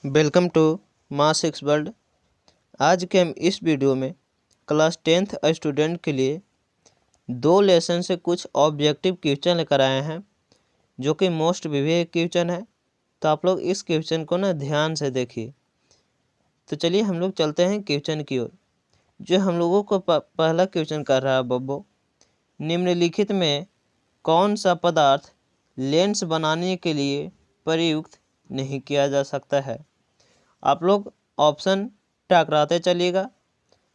Welcome to mass six world. आज के हम इस वीडियो में क्लास 10th स्टूडेंट के लिए 2 लेसन से कुछ ऑब्जेक्टिव क्वेश्चन लेकर आए हैं जो कि मोस्ट विवेक क्वेश्चन है। तो आप लोग इस क्वेश्चन को ना ध्यान से देखिए। तो चलिए हम लोग चलते हैं क्वेश्चन की ओर। जो हम लोगों को पहला क्वेश्चन कर रहा है बब्बो, निम्नलिखित में कौन सा पदार्थ लेंस बनाने के लिए प्रयुक्त नहीं किया जा सकता है। आप लोग ऑप्शन टकराते चलिएगा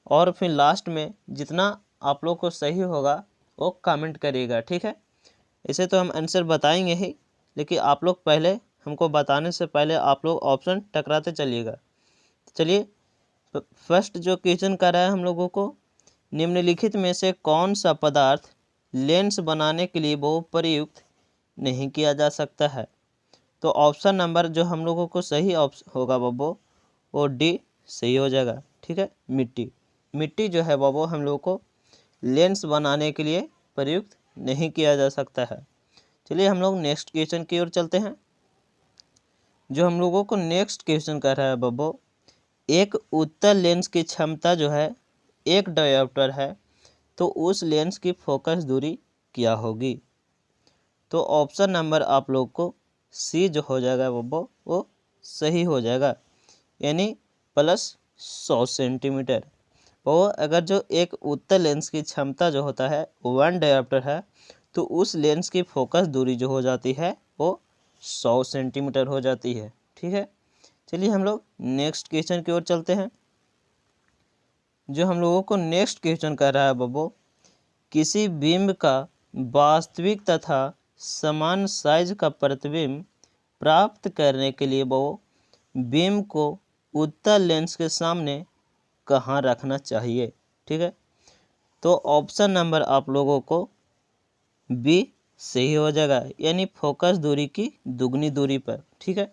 और फिर लास्ट में जितना आप लोग को सही होगा वो कमेंट करिएगा, ठीक है। इसे तो हम आंसर बताएंगे ही, लेकिन आप लोग पहले हमको बताने से पहले आप लोग ऑप्शन टकराते चलिएगा। चलिए फर्स्ट जो क्वेश्चन कर रहा है हम लोगों को, निम्नलिखित में से कौन सा पदार्थ लेंस बनाने के लिए वो प्रयुक्त नहीं किया जा सकता है। तो ऑप्शन नंबर जो हम लोगों को सही होगा बब्बो वो डी सही हो जाएगा, ठीक है। मिट्टी जो है बब्बो हम लोगों को लेंस बनाने के लिए प्रयुक्त नहीं किया जा सकता है। चलिए हम लोग नेक्स्ट क्वेश्चन की ओर चलते हैं। जो हम लोगों को नेक्स्ट क्वेश्चन कर रहा है बब्बो, एक उत्तल लेंस की क्षमता जो है 1 डायोप्टर है, तो उस लेंस की फोकस दूरी क्या होगी। तो ऑप्शन नंबर आप लोग को सी जो हो जाएगा वो सही हो जाएगा, यानी +100 सेंटीमीटर। वो अगर जो एक उत्तल लेंस की क्षमता जो होता है 1 डायोप्टर है, तो उस लेंस की फोकस दूरी जो हो जाती है वो 100 सेंटीमीटर हो जाती है, ठीक है। चलिए हम लोग नेक्स्ट क्वेश्चन की ओर चलते हैं। जो हम लोगों को नेक्स्ट क्वेश्चन कर रहा है बब्बो, किसी बिंब का वास्तविक तथा समान साइज का प्रतिबिंब प्राप्त करने के लिए वो बिंब को उत्तल लेंस के सामने कहाँ रखना चाहिए, ठीक है। तो ऑप्शन नंबर आप लोगों को बी सही हो जाएगा, यानी फोकस दूरी की दुगनी दूरी पर, ठीक है।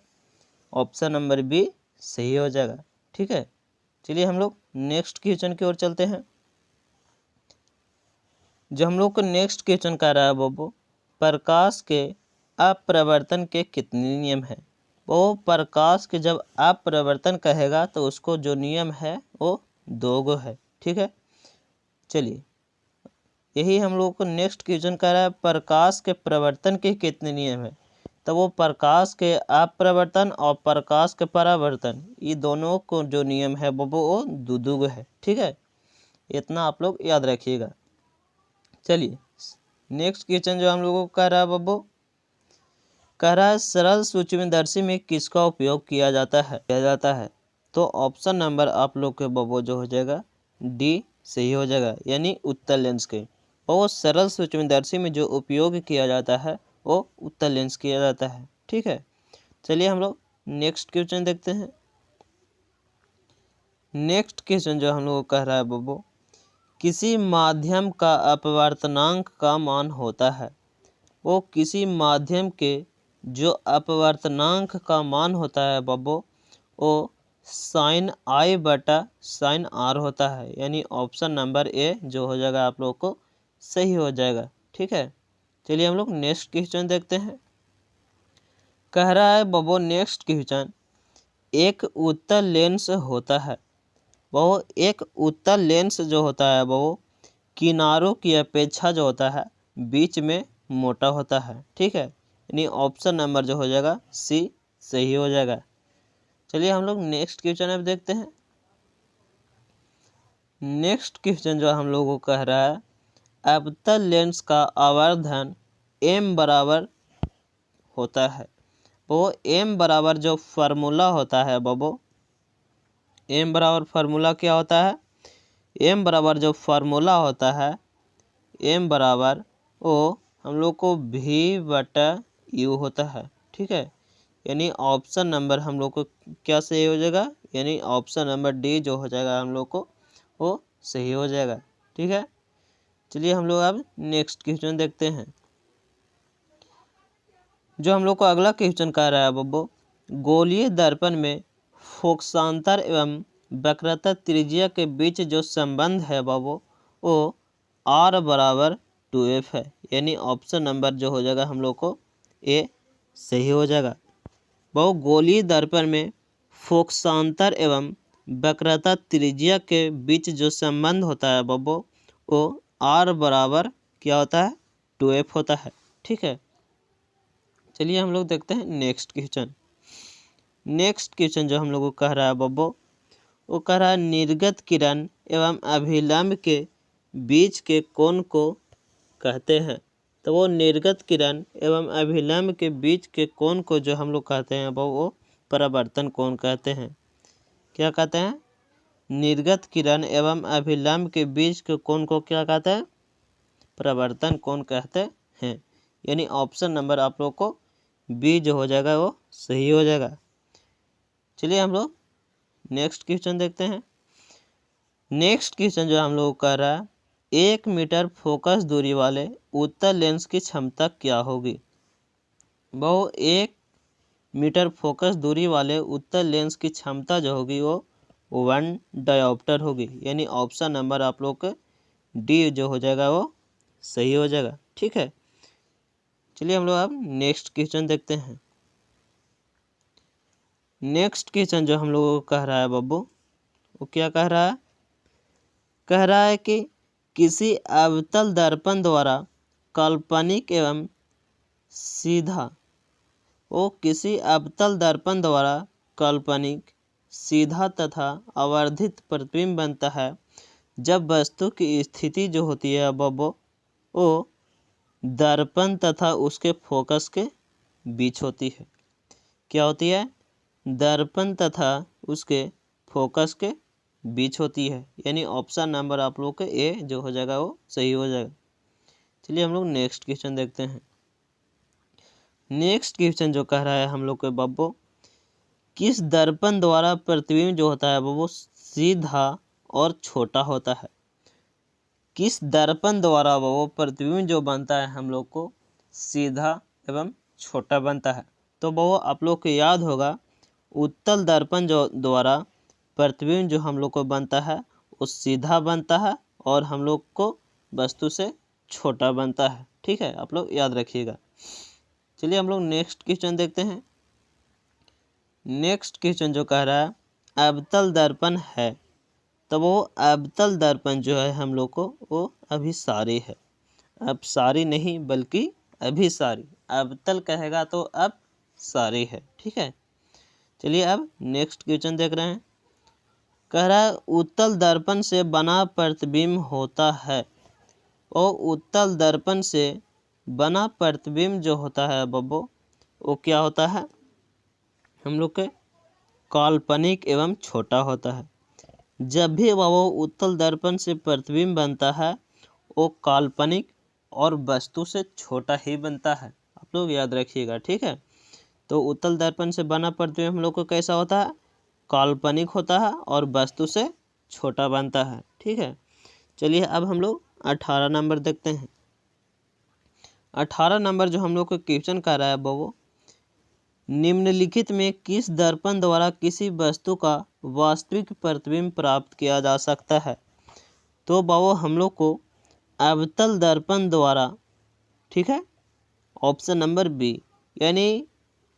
ऑप्शन नंबर बी सही हो जाएगा, ठीक है। चलिए हम लोग नेक्स्ट क्वेश्चन की ओर चलते हैं। जो हम लोग को नेक्स्ट क्वेश्चन कर रहा है बब्बू, प्रकाश के अपरिवर्तन के कितने नियम हैं। वो प्रकाश के जब अपरिवर्तन कहेगा तो उसको जो नियम है वो 2 गो है, ठीक है। चलिए यही हम लोग को नेक्स्ट क्वेश्चन कर रहा है, प्रकाश के प्रवर्तन के कितने नियम है। तो वो प्रकाश के अपरिवर्तन और प्रकाश के परावर्तन, ये दोनों को जो नियम है वो 2 गो है, ठीक है। इतना आप लोग याद रखिएगा। चलिए नेक्स्ट क्वेश्चन जो हम लोगों को कर रहा है बब्बो, कह रहा है सरल सूक्ष्मदर्शी में किसका उपयोग किया जाता है। तो ऑप्शन नंबर आप लोग के बब्बो जो हो जाएगा डी सही हो जाएगा, यानी उत्तल लेंस के। और सरल सूक्ष्मदर्शी में जो उपयोग किया जाता है वो उत्तल लेंस किया जाता है, ठीक है। चलिए हम लोग नेक्स्ट क्वेश्चन देखते हैं। नेक्स्ट क्वेश्चन जो हम लोग को कह रहा है बब्बो, किसी माध्यम का अपवर्तनांक का मान होता है। वो किसी माध्यम के जो अपवर्तनांक का मान होता है बब्बो वो sin i बटा sin r होता है, यानी ऑप्शन नंबर ए जो हो जाएगा आप लोग को सही हो जाएगा, ठीक है। चलिए हम लोग नेक्स्ट क्वेश्चन देखते हैं। कह रहा है बब्बो नेक्स्ट क्वेश्चन, एक उत्तल लेंस होता है, वो एक उत्तल लेंस जो होता है वो किनारों की अपेक्षा जो होता है बीच में मोटा होता है, ठीक है। यानी ऑप्शन नंबर जो हो जाएगा सी सही हो जाएगा। चलिए हम लोग नेक्स्ट क्वेश्चन अब देखते हैं। नेक्स्ट क्वेश्चन जो हम लोगों को कह रहा है, अवतल लेंस का आवर्धन m बराबर होता है। वो m बराबर जो फार्मूला होता है बब्बो, m बराबर फार्मूला क्या होता है, m बराबर जो फार्मूला होता है m बराबर वो हम लोग को v बटा u होता है, ठीक है। यानी ऑप्शन नंबर हम लोग को क्या सही हो जाएगा, यानी ऑप्शन नंबर डी जो हो जाएगा हम लोग को वो सही हो जाएगा, ठीक है। चलिए हम लोग अब नेक्स्ट क्वेश्चन देखते हैं। जो हम लोग को अगला क्वेश्चन कह रहा है बब्बो, गोलीय दर्पण में फोकसांतर एवं वक्रता त्रिज्या के बीच जो संबंध है बब्बो वो r बराबर 2f है, यानी ऑप्शन नंबर जो हो जाएगा हम लोग को ए सही हो जाएगा। बहु गोलीय दर्पण में फोकसांतर एवं वक्रता त्रिज्या के बीच जो संबंध होता है बब्बो वो r बराबर क्या होता है 2f होता है। ठीक है, चलिए हम लोग देखते हैं नेक्स्ट क्वेश्चन। नेक्स्ट क्वेश्चन जो हम लोग को कह रहा है बब्बो वो कह रहा है निर्गत किरण एवं अभिलंब के बीच के कोण को कहते हैं। तो वो निर्गत किरण एवं अभिलंब के बीच के कोण को जो हम लोग कहते हैं वो परावर्तन कोण कहते हैं। क्या कहते हैं? निर्गत किरण एवं अभिलंब के बीच के कोण को क्या कहते हैं? परावर्तन कोण कहते हैं। यानी ऑप्शन नंबर आप लोग को बी जो हो जाएगा वो सही हो जाएगा। चलिए हम लोग नेक्स्ट क्वेश्चन देखते हैं। नेक्स्ट क्वेश्चन जो हम लोग कह रहा है 1 मीटर फोकस दूरी वाले उत्तल लेंस की क्षमता क्या होगी? वो 1 मीटर फोकस दूरी वाले उत्तल लेंस की क्षमता जो होगी वो 1 डायोप्टर होगी। यानी ऑप्शन नंबर आप लोग का डी जो हो जाएगा वो सही हो जाएगा। ठीक है, चलिए हम लोग अब नेक्स्ट क्वेश्चन देखते हैं। नेक्स्ट क्वेश्चन जो हम लोगों को कह रहा है बब्बू वो क्या कह रहा है? कह रहा है कि किसी अवतल दर्पण द्वारा काल्पनिक एवं सीधा किसी अवतल दर्पण द्वारा काल्पनिक सीधा तथा आवर्धित प्रतिबिंब बनता है जब वस्तु की स्थिति जो होती है बब्बो वो दर्पण तथा उसके फोकस के बीच होती है। क्या होती है? दर्पण तथा उसके फोकस के बीच होती है। यानी ऑप्शन नंबर आप लोग के ए जो हो जाएगा वो सही हो जाएगा। चलिए हम लोग नेक्स्ट क्वेश्चन देखते हैं। नेक्स्ट क्वेश्चन जो कह रहा है हम लोग के बब्बो किस दर्पण द्वारा प्रतिबिंब जो होता है वो सीधा और छोटा होता है? किस दर्पण द्वारा वो प्रतिबिंब जो बनता है हम लोग को सीधा एवं छोटा बनता है? तो वो आप लोग को याद होगा उत्तल दर्पण जो द्वारा प्रतिबिंब जो हम लोग को बनता है वो सीधा बनता है और हम लोग को वस्तु से छोटा बनता है। ठीक है, आप लोग याद रखिएगा। चलिए हम लोग नेक्स्ट क्वेश्चन देखते हैं। नेक्स्ट क्वेश्चन जो कह रहा है अवतल दर्पण है तो वो अवतल दर्पण जो है हम लोग को वो अभिसारी है। अब सारी नहीं बल्कि अभिसारी। अवतल कहेगा तो अब सारी है। ठीक है, चलिए अब नेक्स्ट क्वेश्चन देख रहे हैं। कह रहा है उत्तल दर्पण से बना प्रतिबिंब होता है और उत्तल दर्पण से बना प्रतिबिंब जो होता है बब्बो वो क्या होता है? हम लोग के काल्पनिक एवं छोटा होता है। जब भी वो उत्तल दर्पण से प्रतिबिंब बनता है वो काल्पनिक और वस्तु से छोटा ही बनता है। आप लोग याद रखिएगा। ठीक है, तो उत्तल दर्पण से बना प्रतिबिंब हम लोग को कैसा होता है? काल्पनिक होता है और वस्तु से छोटा बनता है। ठीक है, चलिए अब हम लोग 18 नंबर देखते हैं। 18 नंबर जो हम लोग को क्वेश्चन कर रहा है वो निम्नलिखित में किस दर्पण द्वारा किसी वस्तु का वास्तविक प्रतिबिंब प्राप्त किया जा सकता है? तो वो हम लोग को अवतल दर्पण द्वारा। ठीक है, ऑप्शन नंबर बी। यानी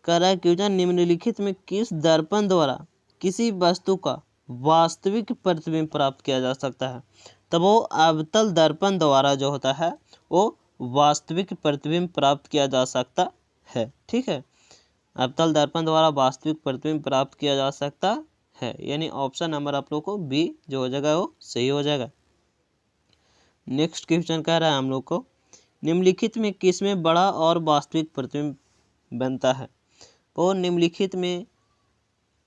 कह रहा है क्वेश्चन निम्नलिखित में किस दर्पण द्वारा किसी वस्तु का वास्तविक प्रतिबिंब प्राप्त किया जा सकता है? तब वो अवतल दर्पण द्वारा जो होता है वो वास्तविक प्रतिबिंब प्राप्त किया जा सकता है। ठीक है, अवतल दर्पण द्वारा वास्तविक प्रतिबिंब प्राप्त किया जा सकता है। यानी ऑप्शन नंबर आप लोग को बी जो हो जाएगा वो सही हो जाएगा। नेक्स्ट क्वेश्चन कह रहा है हम लोग को निम्नलिखित में किसमें बड़ा और वास्तविक प्रतिबिंब बनता है? तो निम्नलिखित में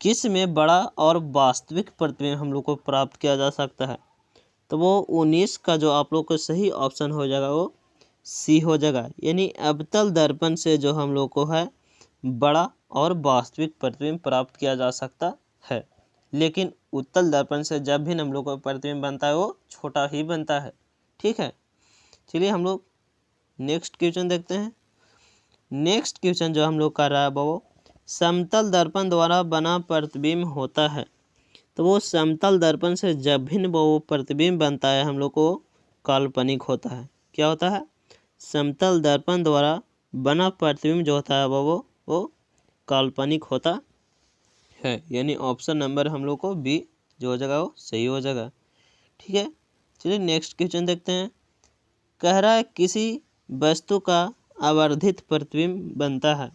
किस में बड़ा और वास्तविक प्रतिबिंब हम लोग को प्राप्त किया जा सकता है? तो वो 19 का जो आप लोग को सही ऑप्शन हो जाएगा वो सी हो जाएगा। यानी अवतल दर्पण से जो हम लोग को है बड़ा और वास्तविक प्रतिबिंब प्राप्त किया जा सकता है, लेकिन उत्तल दर्पण से जब भी हम लोग को प्रतिबिंब बनता है वो छोटा ही बनता है। ठीक है, चलिए हम लोग नेक्स्ट क्वेश्चन देखते हैं। नेक्स्ट क्वेश्चन जो हम लोग कर रहा है वो समतल दर्पण द्वारा बना प्रतिबिंब होता है। तो वो समतल दर्पण से जब भी वो प्रतिबिंब बनता है हम लोग को काल्पनिक होता है। क्या होता है? समतल दर्पण द्वारा बना प्रतिबिंब जो होता है वो काल्पनिक होता है, यानी ऑप्शन नंबर हम लोग को बी जो हो जाएगा वो सही हो जाएगा। ठीक है, चलिए नेक्स्ट क्वेश्चन देखते हैं। कह रहा है किसी वस्तु का आवर्धित प्रतिबिंब बनता है।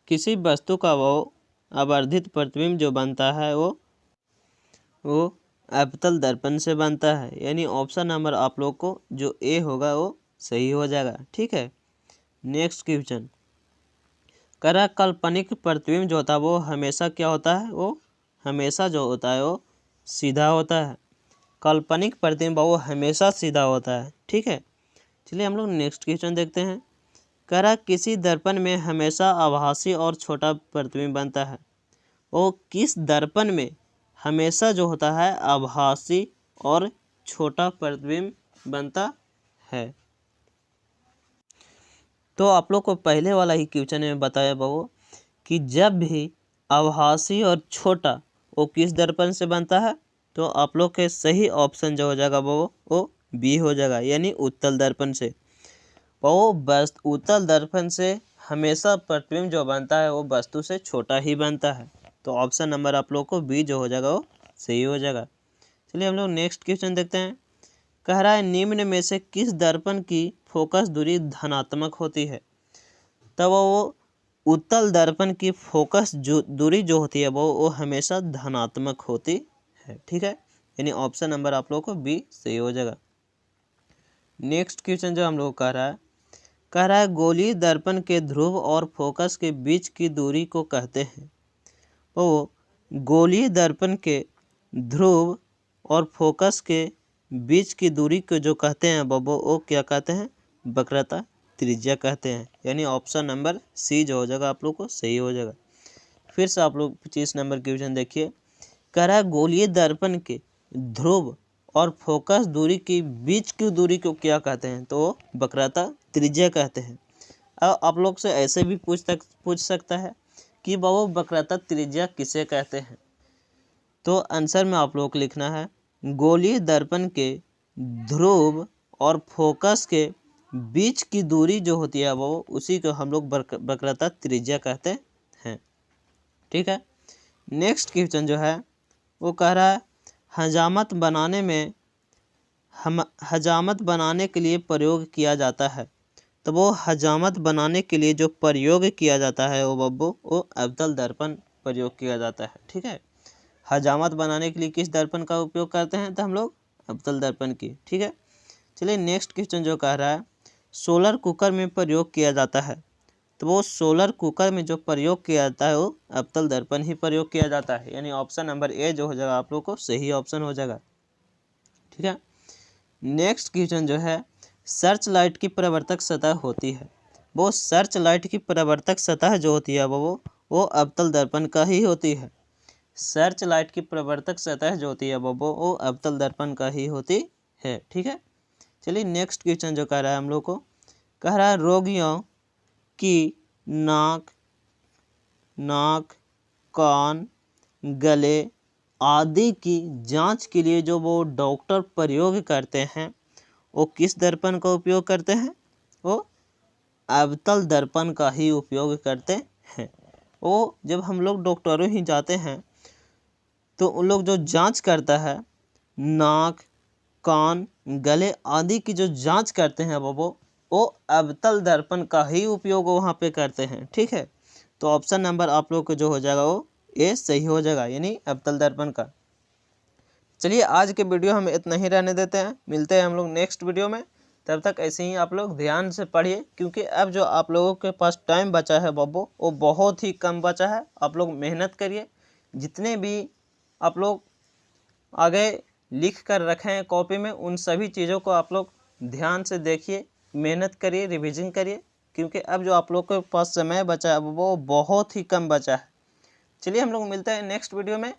किसी वस्तु का वो आवर्धित प्रतिबिंब जो बनता है वो अवतल दर्पण से बनता है, यानी ऑप्शन नंबर आप लोग को जो ए होगा वो सही हो जाएगा। ठीक है, नेक्स्ट क्वेश्चन। कह रहा है काल्पनिक प्रतिबिंब जो होता है वो हमेशा क्या होता है, वो हमेशा जो होता है वो सीधा होता है। काल्पनिक प्रतिबिंब वो हमेशा सीधा होता है। ठीक है, चलिए हम लोग नेक्स्ट क्वेश्चन देखते हैं। कह रहा किसी दर्पण में हमेशा आभासी और छोटा प्रतिबिंब बनता है। वो किस दर्पण में हमेशा जो होता है आभासी और छोटा प्रतिबिंब बनता है। तो आप लोग को पहले वाला ही क्वेश्चन में बताया बाबू कि जब भी आभासी और छोटा वो किस दर्पण से बनता है, तो आप लोग के सही ऑप्शन जो हो जाएगा वो बी हो जाएगा, यानी उत्तल दर्पण से। वो बस उत्तल दर्पण से हमेशा प्रतिबिंब जो बनता है वो वस्तु से छोटा ही बनता है। तो ऑप्शन नंबर आप लोग को बी जो हो जाएगा वो सही हो जाएगा। चलिए हम लोग नेक्स्ट क्वेश्चन देखते हैं। कह रहा है निम्न में से किस दर्पण की फोकस दूरी धनात्मक होती है। तब वो उत्तल दर्पण की फोकस दूरी जो होती है वो हमेशा धनात्मक होती है। ठीक है, यानी ऑप्शन नंबर आप लोग को बी सही हो जाएगा। नेक्स्ट क्वेश्चन जो हम लोग कह रहा है गोलीय दर्पण के ध्रुव और फोकस के बीच की दूरी को कहते हैं। वो गोलीय दर्पण के ध्रुव और फोकस के बीच की दूरी को जो कहते हैं वो क्या कहते हैं, वक्रता त्रिज्या कहते हैं, यानी ऑप्शन नंबर सी जो हो जाएगा आप लोग को सही हो जाएगा। फिर से आप लोग 25 नंबर क्वेश्चन देखिए। कह रहा है गोलीय दर्पण के ध्रुव और फोकस दूरी के बीच की दूरी को क्या कहते हैं, तो वक्रता त्रिज्या कहते हैं। अब आप लोग से ऐसे भी पूछ सकता है कि बाबू वक्रता त्रिज्या किसे कहते हैं। तो आंसर में आप लोग को लिखना है गोलीय दर्पण के ध्रुव और फोकस के बीच की दूरी जो होती है वो उसी को हम लोग वक्रता त्रिज्या कहते हैं। ठीक है, नेक्स्ट क्वेश्चन जो है वो कह रहा है हजामत बनाने के लिए प्रयोग किया जाता है। तो वो हजामत बनाने के लिए जो प्रयोग किया जाता है वो अवतल दर्पण प्रयोग किया जाता है। ठीक है, हजामत बनाने के लिए किस दर्पण का उपयोग करते हैं, तो हम लोग अवतल दर्पण की। ठीक है, चलिए नेक्स्ट क्वेश्चन जो कह रहा है सोलर कुकर में प्रयोग किया जाता है। तो वो सोलर कुकर में जो प्रयोग किया जाता है वो अवतल दर्पण ही प्रयोग किया जाता है, यानी ऑप्शन नंबर ए जो हो जाएगा आप लोग को सही ऑप्शन हो जाएगा। ठीक है, नेक्स्ट क्वेश्चन जो है सर्च लाइट की परावर्तक सतह होती है। वो सर्च लाइट की परावर्तक सतह जो होती है वो अवतल दर्पण का ही होती है। सर्च लाइट की परावर्तक सतह जो होती है वो अवतल दर्पण का ही होती है। ठीक है, चलिए नेक्स्ट क्वेश्चन जो कह रहा है हम लोग को कह रहा है रोगियों की नाक कान गले आदि की जांच के लिए जो वो डॉक्टर प्रयोग करते हैं वो किस दर्पण का उपयोग करते हैं, वो अवतल दर्पण का ही उपयोग करते हैं। वो जब हम लोग डॉक्टरों ही जाते हैं तो उन लोग जो जांच करता है नाक कान गले आदि की जो जांच करते हैं वो अवतल दर्पण का ही उपयोग वहाँ पे करते हैं। ठीक है, तो ऑप्शन नंबर आप लोग को जो हो जाएगा वो ए सही हो जाएगा, यानी अवतल दर्पण का। चलिए आज के वीडियो हम इतना ही रहने देते हैं, मिलते हैं हम लोग नेक्स्ट वीडियो में। तब तक ऐसे ही आप लोग ध्यान से पढ़िए, क्योंकि अब जो आप लोगों के पास टाइम बचा है वो बहुत ही कम बचा है। आप लोग मेहनत करिए, जितने भी आप लोग आगे लिख कर रखे हैं कॉपी में उन सभी चीज़ों को आप लोग ध्यान से देखिए, मेहनत करिए, रिवीजन करिए, क्योंकि अब जो आप लोग के पास समय बचा है वो बहुत ही कम बचा है। चलिए हम लोग मिलते हैं नेक्स्ट वीडियो में,